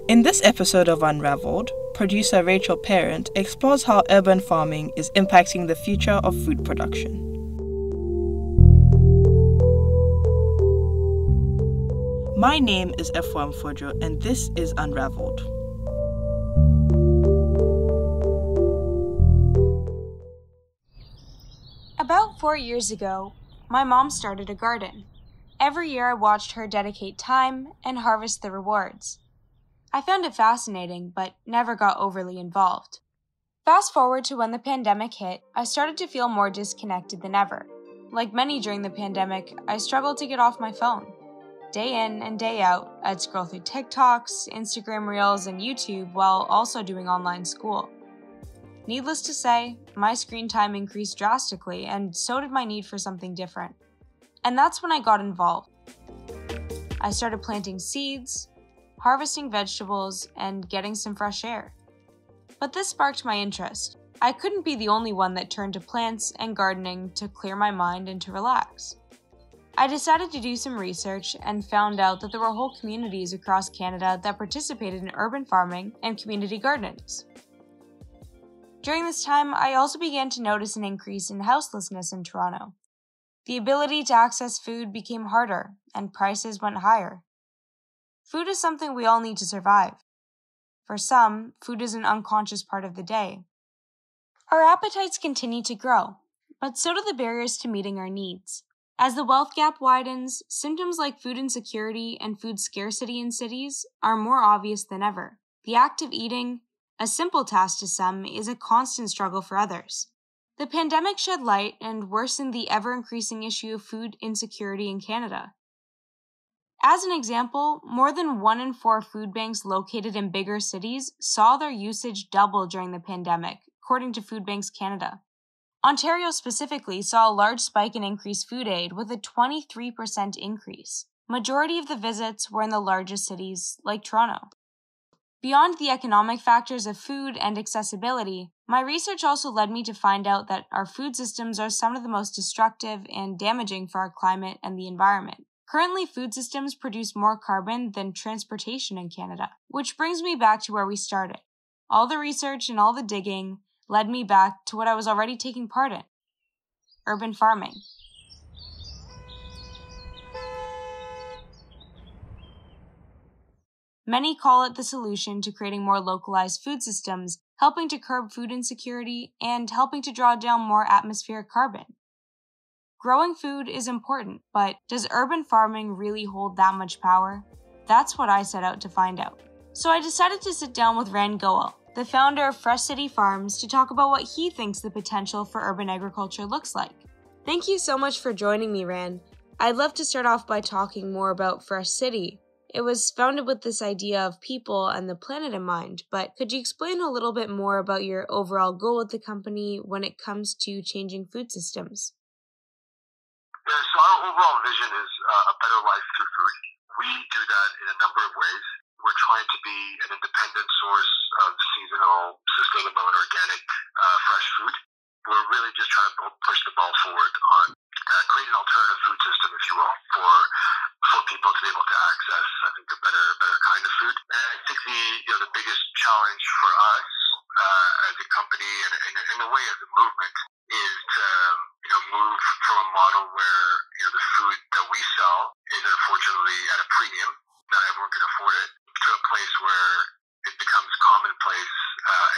In this episode of Unraveled, producer Rachel Parent explores how urban farming is impacting the future of food production. My name is Efwa Mfojo, and this is Unraveled. About 4 years ago, my mom started a garden. Every year I watched her dedicate time and harvest the rewards. I found it fascinating, but never got overly involved. Fast forward to when the pandemic hit, I started to feel more disconnected than ever. Like many during the pandemic, I struggled to get off my phone. Day in and day out, I'd scroll through TikToks, Instagram Reels, and YouTube while also doing online school. Needless to say, my screen time increased drastically, and so did my need for something different. And that's when I got involved. I started planting seeds, harvesting vegetables, and getting some fresh air. But this sparked my interest. I couldn't be the only one that turned to plants and gardening to clear my mind and to relax. I decided to do some research and found out that there were whole communities across Canada that participated in urban farming and community gardens. During this time, I also began to notice an increase in houselessness in Toronto. The ability to access food became harder, and prices went higher. Food is something we all need to survive. For some, food is an unconscious part of the day. Our appetites continue to grow, but so do the barriers to meeting our needs. As the wealth gap widens, symptoms like food insecurity and food scarcity in cities are more obvious than ever. The act of eating, a simple task to some, is a constant struggle for others. The pandemic shed light and worsened the ever-increasing issue of food insecurity in Canada. As an example, more than 1 in 4 food banks located in bigger cities saw their usage double during the pandemic, according to Food Banks Canada. Ontario specifically saw a large spike in increased food aid with a 23% increase. Majority of the visits were in the largest cities, like Toronto. Beyond the economic factors of food and accessibility, my research also led me to find out that our food systems are some of the most destructive and damaging for our climate and the environment. Currently, food systems produce more carbon than transportation in Canada, which brings me back to where we started. All the research and all the digging led me back to what I was already taking part in: urban farming. Many call it the solution to creating more localized food systems, helping to curb food insecurity, and helping to draw down more atmospheric carbon. Growing food is important, but does urban farming really hold that much power? That's what I set out to find out. So I decided to sit down with Ran Goel, the founder of Fresh City Farms, to talk about what he thinks the potential for urban agriculture looks like. Thank you so much for joining me, Ran. I'd love to start off by talking more about Fresh City. It was founded with this idea of people and the planet in mind, but could you explain a little bit more about your overall goal with the company when it comes to changing food systems? Yeah, so our overall vision is a better life through food. We do that in a number of ways. We're trying to be an independent source of seasonal, sustainable, and organic fresh food. We're really just trying to push the ball forward on create an alternative food system, if you will, for people to be able to access, I think, a better kind of food. And I think the biggest challenge for us as a company and in a way as a movement is to move from a model where the food that we sell is unfortunately at a premium, not everyone can afford it, to a place where it becomes commonplace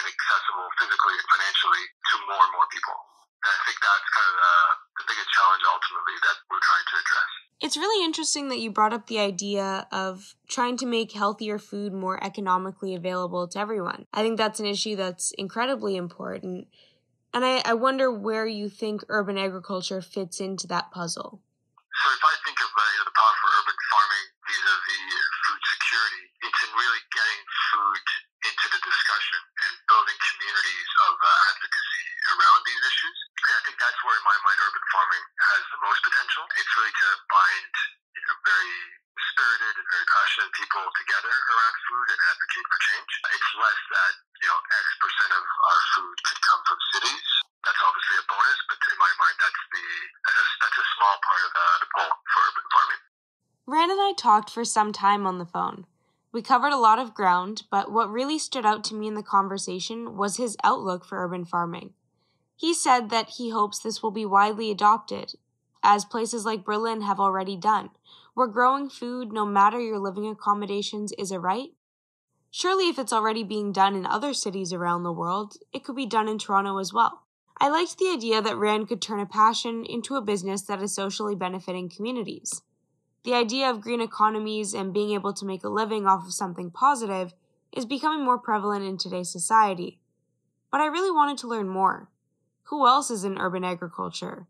and accessible physically and financially to more and more people. And I think that's kind of the biggest challenge ultimately that we're trying to address. It's really interesting that you brought up the idea of trying to make healthier food more economically available to everyone. I think that's an issue that's incredibly important. And I wonder where you think urban agriculture fits into that puzzle. So if I think of the power for urban farming vis-a-vis food security, it's in really getting food into the discussion and building communities of advocacy around these issues. And I think that's where, in my mind, urban farming has the most potential. It's really to bind very spirited and very passionate people together around food and advocate for change. It's less that X percent of our food could come from cities. That's obviously a bonus, but in my mind, that's a small part of the goal for urban farming. Ran and I talked for some time on the phone. We covered a lot of ground, but what really stood out to me in the conversation was his outlook for urban farming. He said that he hopes this will be widely adopted, as places like Berlin have already done, where growing food, no matter your living accommodations, is a right. Surely if it's already being done in other cities around the world, it could be done in Toronto as well. I liked the idea that Rand could turn a passion into a business that is socially benefiting communities. The idea of green economies and being able to make a living off of something positive is becoming more prevalent in today's society. But I really wanted to learn more. Who else is in urban agriculture?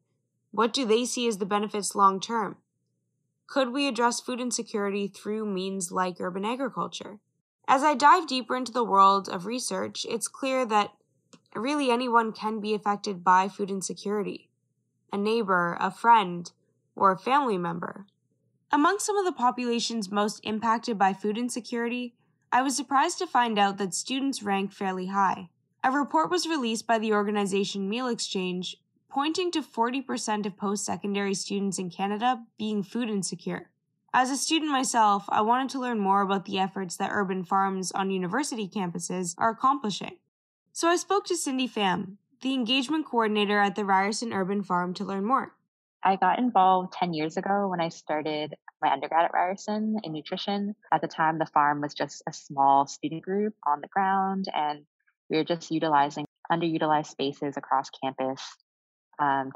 What do they see as the benefits long term? Could we address food insecurity through means like urban agriculture? As I dive deeper into the world of research, it's clear that really anyone can be affected by food insecurity. A neighbor, a friend, or a family member. Among some of the populations most impacted by food insecurity, I was surprised to find out that students rank fairly high. A report was released by the organization Meal Exchange, pointing to 40% of post-secondary students in Canada being food insecure. As a student myself, I wanted to learn more about the efforts that urban farms on university campuses are accomplishing. So I spoke to Cindy Pham, the engagement coordinator at the Ryerson Urban Farm, to learn more. I got involved 10 years ago when I started my undergrad at Ryerson in nutrition. At the time, the farm was just a small student group on the ground, and we were just utilizing underutilized spaces across campus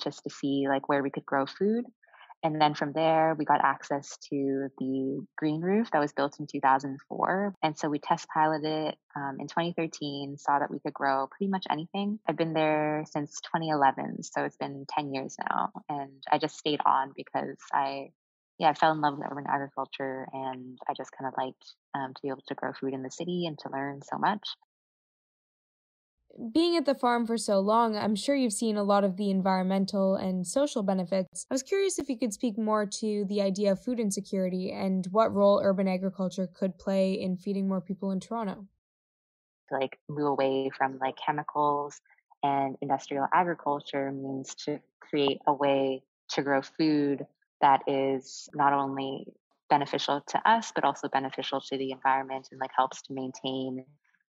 just to see like where we could grow food. And then from there, we got access to the green roof that was built in 2004. And so we test piloted it in 2013, saw that we could grow pretty much anything. I've been there since 2011, so it's been 10 years now. And I just stayed on because I fell in love with urban agriculture, and I just kind of liked to be able to grow food in the city and to learn so much. Being at the farm for so long, I'm sure you've seen a lot of the environmental and social benefits. I was curious if you could speak more to the idea of food insecurity and what role urban agriculture could play in feeding more people in Toronto. To like move away from like chemicals and industrial agriculture means to create a way to grow food that is not only beneficial to us, but also beneficial to the environment and like helps to maintain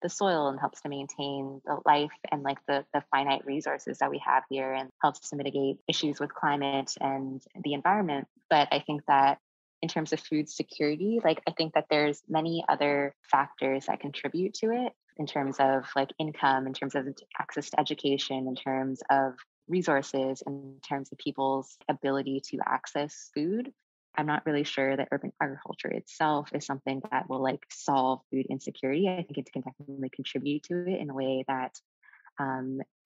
the soil and helps to maintain the life and like the finite resources that we have here, and helps to mitigate issues with climate and the environment. But I think that in terms of food security, like I think that there's many other factors that contribute to it in terms of like income, in terms of access to education, in terms of resources, in terms of people's ability to access food. I'm not really sure that urban agriculture itself is something that will like solve food insecurity. I think it can definitely contribute to it in a way that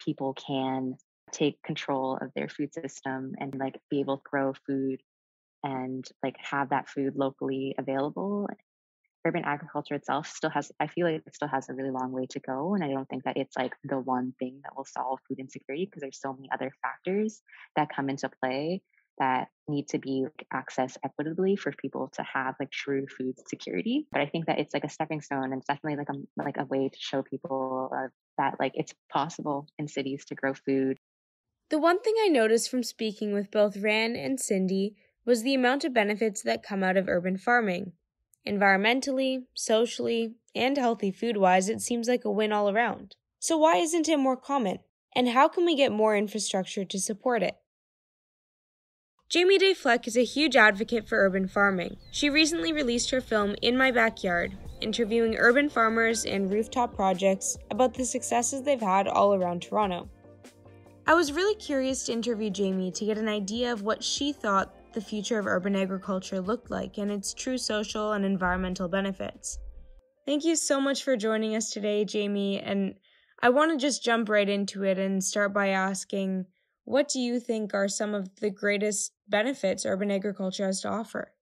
people can take control of their food system and like be able to grow food and like have that food locally available. Urban agriculture itself I feel like it still has a really long way to go. And I don't think that it's like the one thing that will solve food insecurity, because there's so many other factors that come into play that need to be accessed equitably for people to have like true food security. But I think that it's like a stepping stone, and it's definitely like a way to show people that like it's possible in cities to grow food. The one thing I noticed from speaking with both Ran and Cindy was the amount of benefits that come out of urban farming. Environmentally, socially, and healthy food-wise, it seems like a win all around. So why isn't it more common? And how can we get more infrastructure to support it? Jamie Day Fleck is a huge advocate for urban farming. She recently released her film In My Backyard, interviewing urban farmers and rooftop projects about the successes they've had all around Toronto. I was really curious to interview Jamie to get an idea of what she thought the future of urban agriculture looked like and its true social and environmental benefits. Thank you so much for joining us today, Jamie, and I want to just jump right into it and start by asking, what do you think are some of the greatest benefits urban agriculture has to offer?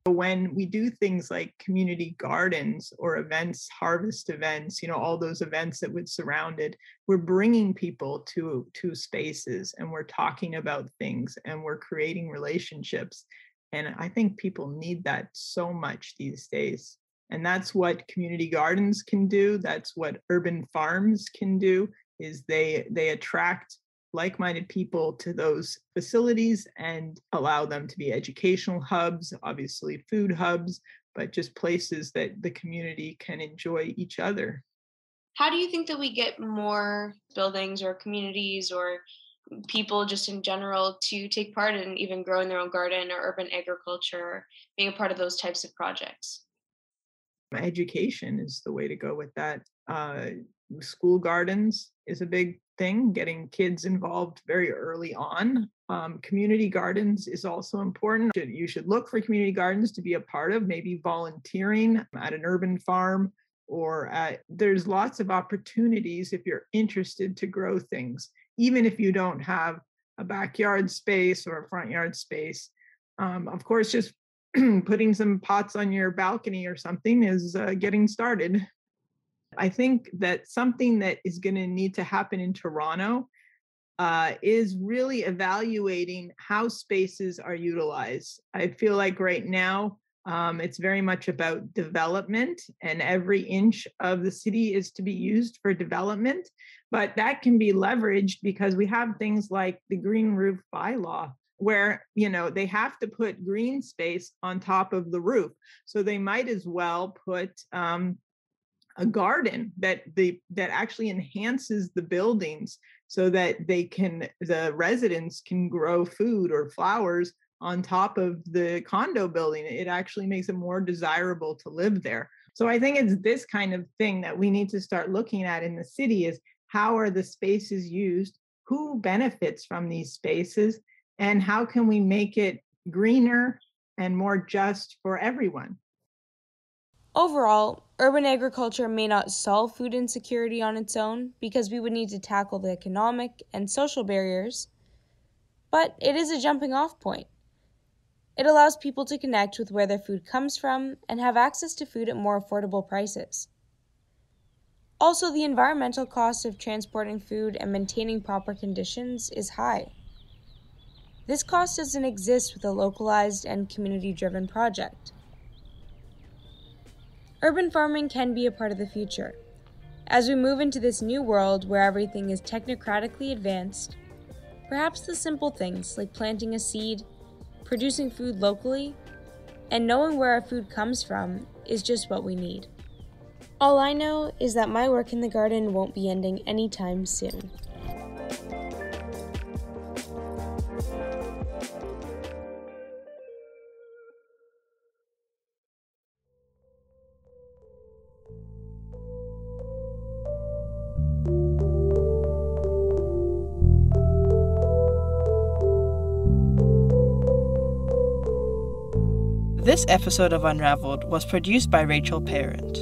When we do things like community gardens or events, harvest events, all those events that would surround it, we're bringing people to spaces, and we're talking about things, and we're creating relationships. And I think people need that so much these days. And that's what community gardens can do. That's what urban farms can do, is they attract like-minded people to those facilities and allow them to be educational hubs, obviously food hubs, but just places that the community can enjoy each other. How do you think that we get more buildings or communities or people just in general to take part in even growing their own garden or urban agriculture, or being a part of those types of projects? Education is the way to go with that. School gardens is a big thing, getting kids involved very early on. Community gardens is also important. You should look for community gardens to be a part of, maybe volunteering at an urban farm, or there's lots of opportunities if you're interested to grow things, even if you don't have a backyard space or a front yard space. Of course, just putting some pots on your balcony or something is getting started. I think that something that is going to need to happen in Toronto is really evaluating how spaces are utilized. I feel like right now it's very much about development, and every inch of the city is to be used for development. But that can be leveraged because we have things like the green roof bylaw, where they have to put green space on top of the roof. So they might as well put a garden that actually enhances the buildings so that the residents can grow food or flowers on top of the condo building. It actually makes it more desirable to live there. So I think it's this kind of thing that we need to start looking at in the city: is how are the spaces used, who benefits from these spaces, and how can we make it greener and more just for everyone? Overall, urban agriculture may not solve food insecurity on its own, because we would need to tackle the economic and social barriers, but it is a jumping off point. It allows people to connect with where their food comes from and have access to food at more affordable prices. Also, the environmental cost of transporting food and maintaining proper conditions is high. This cost doesn't exist with a localized and community-driven project. Urban farming can be a part of the future. As we move into this new world where everything is technocratically advanced, perhaps the simple things like planting a seed, producing food locally, and knowing where our food comes from is just what we need. All I know is that my work in the garden won't be ending anytime soon. This episode of Unraveled was produced by Rachel Parent.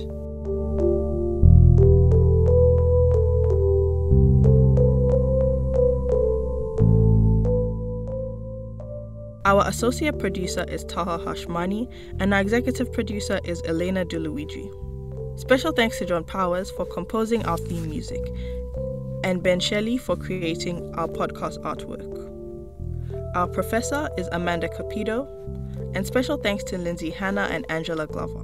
Our associate producer is Taha Hashmani, and our executive producer is Elena DeLuigi. Special thanks to John Powers for composing our theme music, and Ben Shelley for creating our podcast artwork. Our professor is Amanda Capito, and special thanks to Lindsay Hanna and Angela Glover.